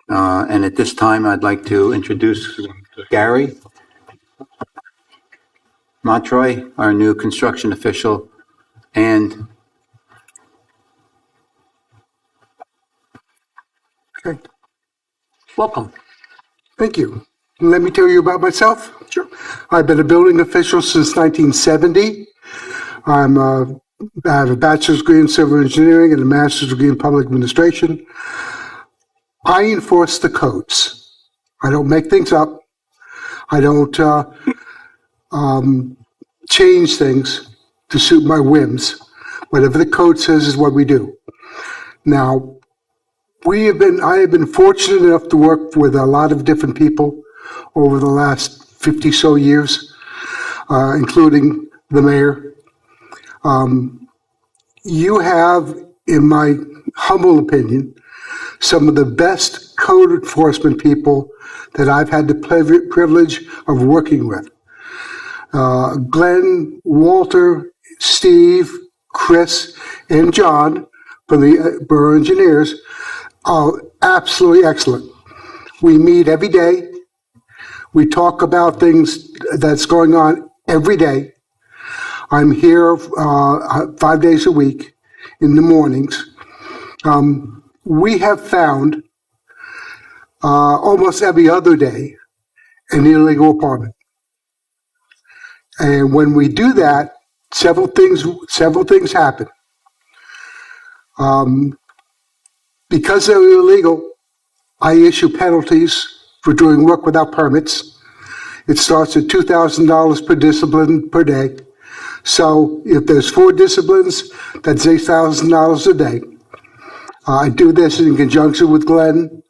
And at this time, I'd like to introduce Gary Montroy, our new construction official, and Okay, welcome. thank you. Let me tell you about myself. Sure. I've been a building official since 1970. I have a bachelor's degree in civil engineering and a master's degree in public administration. I enforce the codes. I don't make things up. I don't change things to suit my whims. Whatever the code says is what we do. Now, I have been fortunate enough to work with a lot of different people over the last 50 so years, including the mayor. You have, in my humble opinion, some of the best code enforcement people that I've had the privilege of working with. Glenn, Walter, Steve, Chris, and John from the Borough Engineers are absolutely excellent. We meet every day. We talk about things that's going on every day. I'm here 5 days a week in the mornings. We have found almost every other day an illegal apartment. And when we do that, several things happen. Because they're illegal, I issue penalties for doing work without permits. It starts at $2,000 per discipline per day. So if there's 4 disciplines, that's $8,000 a day. I do this in conjunction with Glenn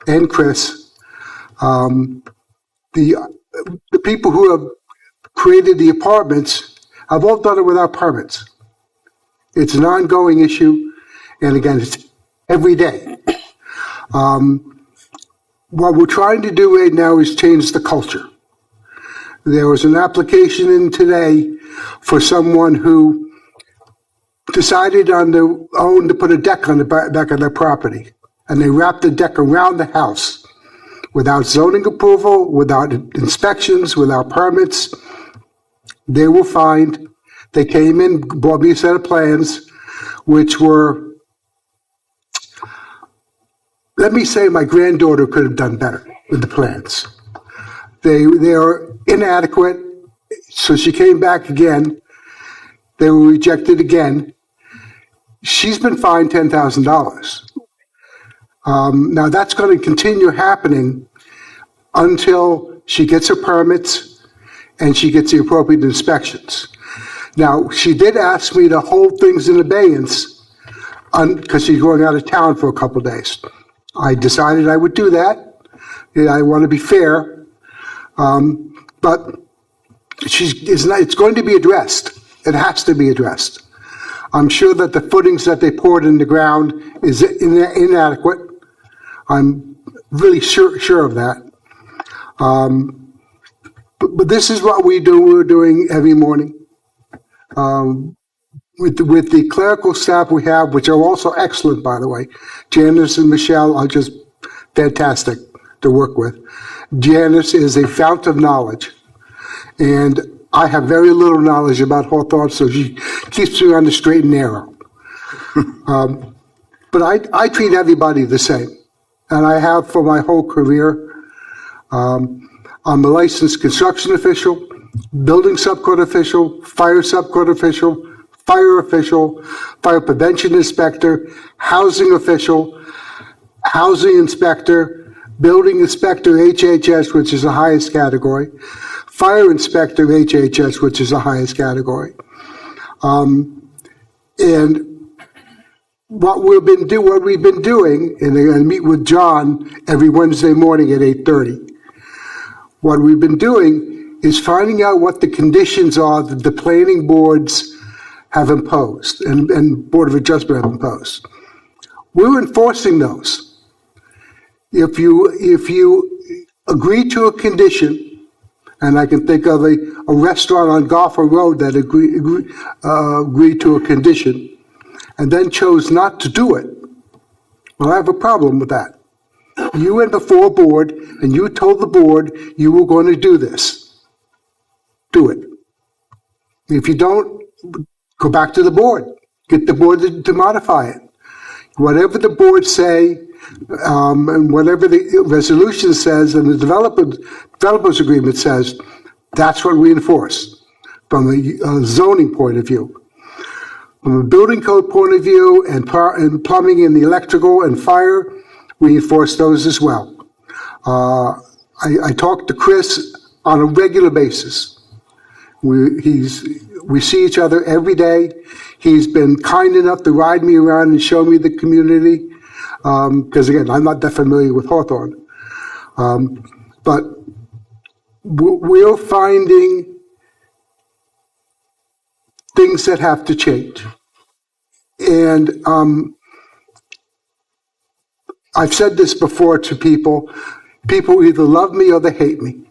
and Chris. The people who have created the apartments have all done it without permits. It's an ongoing issue, and again, it's every day. What we're trying to do right now is change the culture. There was an application in today for someone who decided on their own to put a deck on the back of their property, and they wrapped the deck around the house without zoning approval, without inspections, without permits. They were fined. They came in, brought me a set of plans, which were, let me say, my granddaughter could have done better with the plans. They are inadequate, so she came back again. They were rejected again. She's been fined $10,000. Now that's going to continue happening until she gets her permits and she gets the appropriate inspections. Now, she did ask me to hold things in abeyance because she's going out of town for a couple days. I decided I would do that. I want to be fair, but it's going to be addressed. It has to be addressed. I'm sure that the footings that they poured in the ground is inadequate. I'm really sure of that. But this is what we're doing every morning. With the clerical staff we have, which are also excellent, by the way. Janice and Michelle are just fantastic to work with. Janice is a fount of knowledge, and I have very little knowledge about Hawthorne, so she keeps me on the straight and narrow. But I treat everybody the same, and I have for my whole career. I'm a licensed construction official, building subcode official, fire subcode official, fire prevention inspector, housing official, housing inspector, building inspector HHS, which is the highest category, fire inspector HHS, which is the highest category. And what we've been doing, and I meet with John every Wednesday morning at 8:30. What we've been doing is finding out what the conditions are that the planning boards have imposed and Board of Adjustment have imposed. We're enforcing those. If you agree to a condition, and I can think of a restaurant on Golfer Road that agreed to a condition and then chose not to do it, well, I have a problem with that. You went before a board and you told the board you were going to do this. Do it. If you don't, go back to the board. Get the board to modify it. Whatever the board say, and whatever the resolution says and the developer's agreement says, that's what we enforce from a zoning point of view. From a building code point of view and plumbing and the electrical and fire, we enforce those as well. I talk to Chris on a regular basis. We see each other every day. He's been kind enough to ride me around and show me the community, because again, I'm not that familiar with Hawthorne. But we're finding things that have to change. And I've said this before to people. People either love me or they hate me.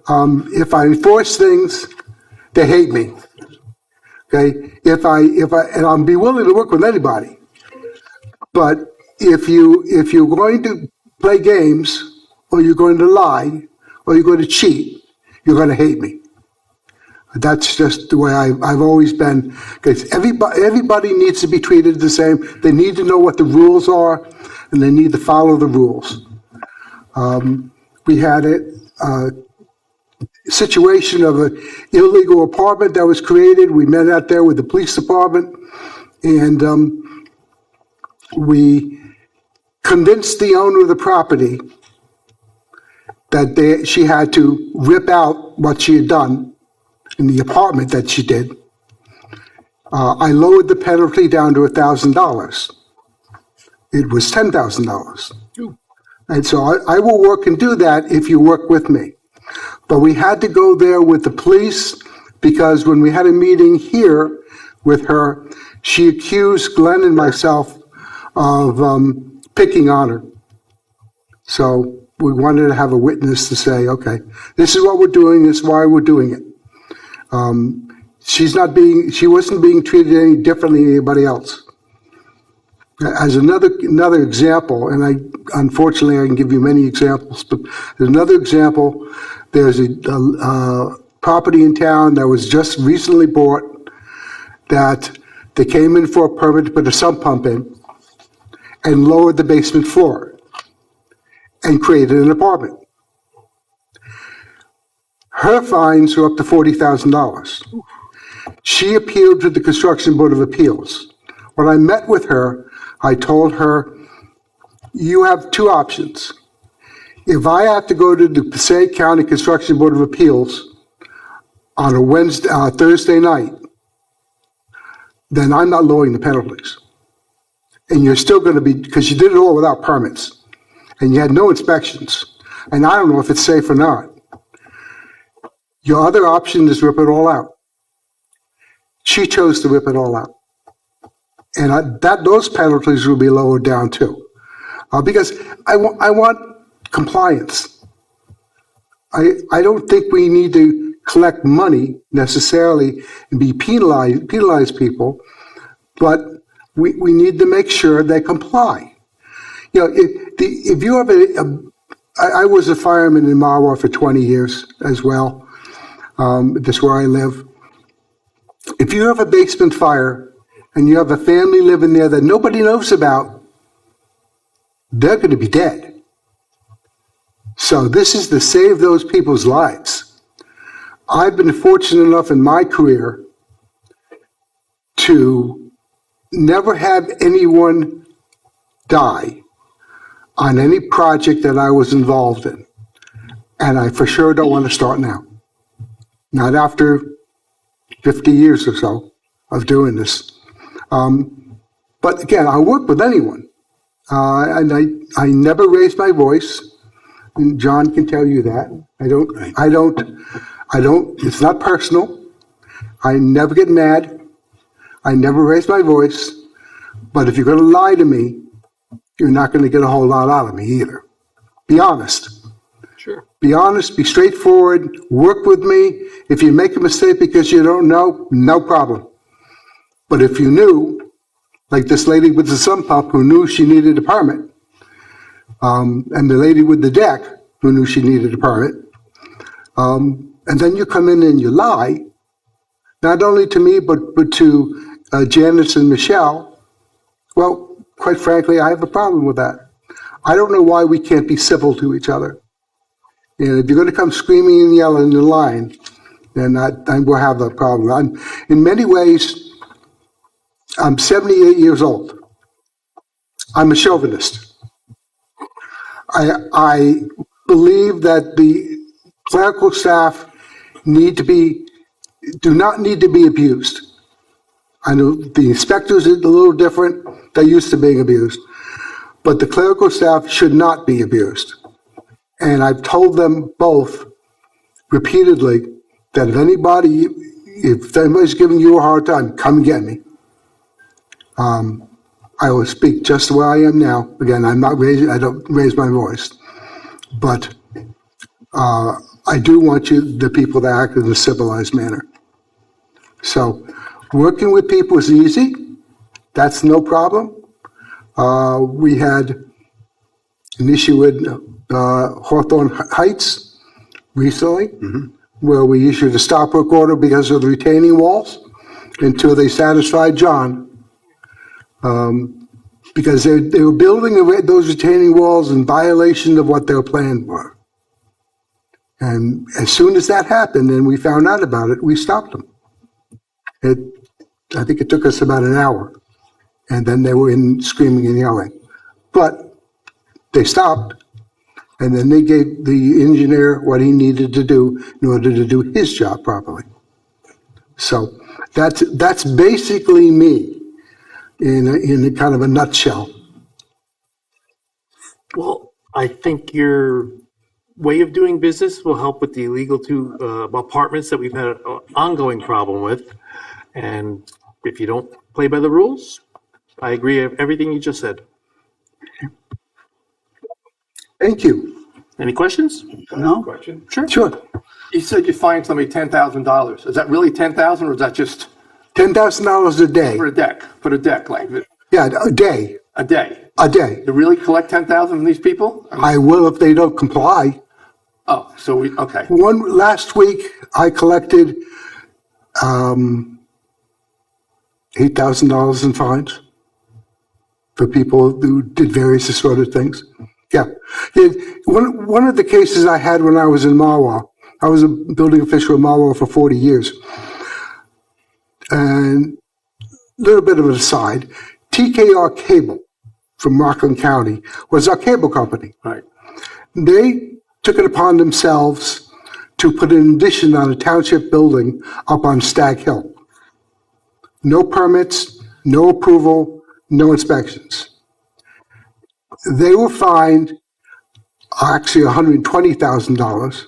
If I enforce things, they hate me. Okay? And I'll be willing to work with anybody. But if you're going to play games, or you're going to lie, or you're going to cheat, you're going to hate me. That's just the way I've always been. Because everybody needs to be treated the same. They need to know what the rules are, and they need to follow the rules. We had a situation of an illegal apartment that was created. We met out there with the police department, and we convinced the owner of the property that she had to rip out what she had done in the apartment that she did. I lowered the penalty down to $1,000. It was $10,000. And so I will work and do that if you work with me. But we had to go there with the police because when we had a meeting here with her, she accused Glenn and myself of picking on her. So we wanted to have a witness to say, okay, this is what we're doing, this is why we're doing it. She wasn't being treated any differently than anybody else. As another example, and unfortunately I can give you many examples, but there's another example. There's a property in town that was just recently bought that they came in for a permit to put a sump pump in and lowered the basement floor and created an apartment. Her fines were up to $40,000. She appealed to the Construction Board of Appeals. When I met with her, I told her, you have two options. If I have to go to the Passaic County Construction Board of Appeals on a Thursday night, then I'm not lowering the penalties. And you're still going to be, because you did it all without permits, and you had no inspections, and I don't know if it's safe or not. Your other option is rip it all out. She chose to rip it all out. And those penalties will be lowered down too. Because I want compliance. I don't think we need to collect money necessarily and penalize people, but we need to make sure they comply. You know, if you have I was a fireman in Montroy for 20 years as well. That's where I live. If you have a basement fire and you have a family living there that nobody knows about, they're going to be dead. So this is to save those people's lives. I've been fortunate enough in my career to never have anyone die on any project that I was involved in. And I for sure don't want to start now. Not after 50 years or so of doing this. But again, I work with anyone. And I never raise my voice. And John can tell you that. I don't, it's not personal. I never get mad. I never raise my voice. But if you're going to lie to me, you're not going to get a whole lot out of me either. Be honest. Sure. Be honest, be straightforward, work with me. If you make a mistake because you don't know, no problem. But if you knew, like this lady with the sump pump who knew she needed a permit, and the lady with the deck who knew she needed a permit. And then you come in and you lie, not only to me, but to Janice and Michelle. Well, quite frankly, I have a problem with that. I don't know why we can't be civil to each other. And if you're going to come screaming and yelling in line, then I will have that problem. In many ways, I'm 78 years old. I'm a chauvinist. I believe that the clerical staff do not need to be abused. I know the inspectors are a little different. They're used to being abused. But the clerical staff should not be abused. And I've told them both repeatedly that if anybody's giving you a hard time, come get me. I will speak just the way I am now. Again, I don't raise my voice. But I do want the people to act in a civilized manner. So working with people is easy. That's no problem. We had an issue with Hawthorne Heights recently, where we issued a stop work order because of the retaining walls until they satisfied John. Because they were building those retaining walls in violation of what their plans were. And as soon as that happened and we found out about it, we stopped them. I think it took us about an hour. And then they were in screaming and yelling. But they stopped. And then they gave the engineer what he needed to do in order to do his job properly. So that's basically me in a kind of a nutshell. Well, I think your way of doing business will help with the illegal apartments that we've had an ongoing problem with. And if you don't play by the rules, I agree with everything you just said. Thank you. Any questions? No? Question? Sure. You said you fined somebody $10,000. Is that really 10,000 or is that just $10,000 a day. for a deck? For a deck, like Yeah, a day. a day? A day. You really collect 10,000 from these people? I will if they don't comply. Oh, so okay. Last week, I collected $8,000 in fines for people who did various assorted things. Yeah. One of the cases I had when I was in Marwa, I was a building official in Marwa for 40 years. And a little bit of an aside, TKR Cable from Rockland County was our cable company. Right. They took it upon themselves to put an addition on a township building up on Stag Hill. No permits, no approval, no inspections. They were fined actually $120,000,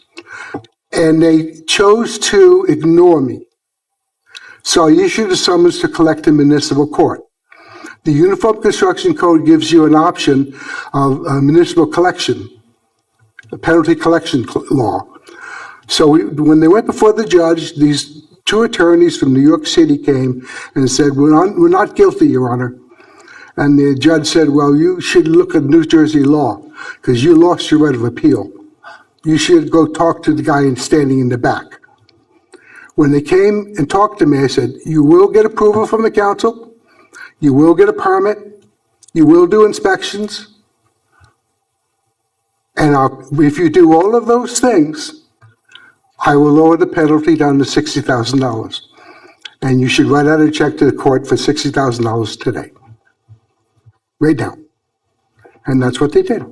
and they chose to ignore me. So I issued a summons to collect in municipal court. The Uniform Construction Code gives you an option of municipal collection, a penalty collection law. So when they went before the judge, these two attorneys from New York City came and said, we're not guilty, Your Honor. And the judge said, well, you should look at New Jersey law because you lost your right of appeal. You should go talk to the guy standing in the back. When they came and talked to me, I said, you will get approval from the council. You will get a permit. You will do inspections. And if you do all of those things, I will lower the penalty down to $60,000. And you should write out a check to the court for $60,000 today. Right now. And that's what they did.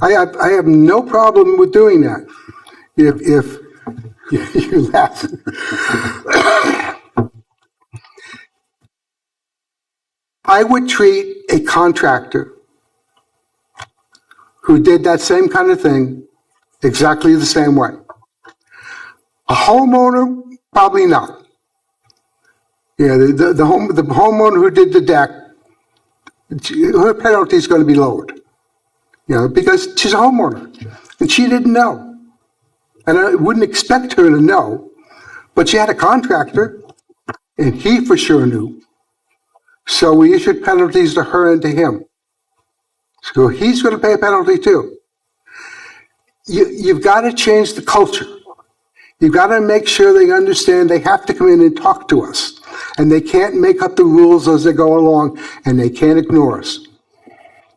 I have no problem with doing that. If you laugh. I would treat a contractor who did that same kind of thing exactly the same way. A homeowner, probably not. Yeah, the homeowner who did the deck, her penalty is going to be lowered. Because she's a homeowner and she didn't know. And I wouldn't expect her to know, but she had a contractor and he for sure knew. So we issued penalties to her and to him. So he's going to pay a penalty too. You've got to change the culture. You've got to make sure they understand they have to come in and talk to us. And they can't make up the rules as they go along, and they can't ignore us.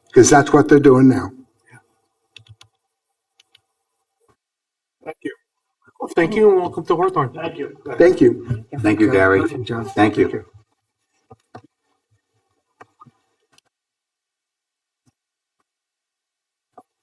Because that's what they're doing now. Thank you. Well, thank you and welcome to Hawthorne. Thank you. Thank you, Gary. John. Thank you.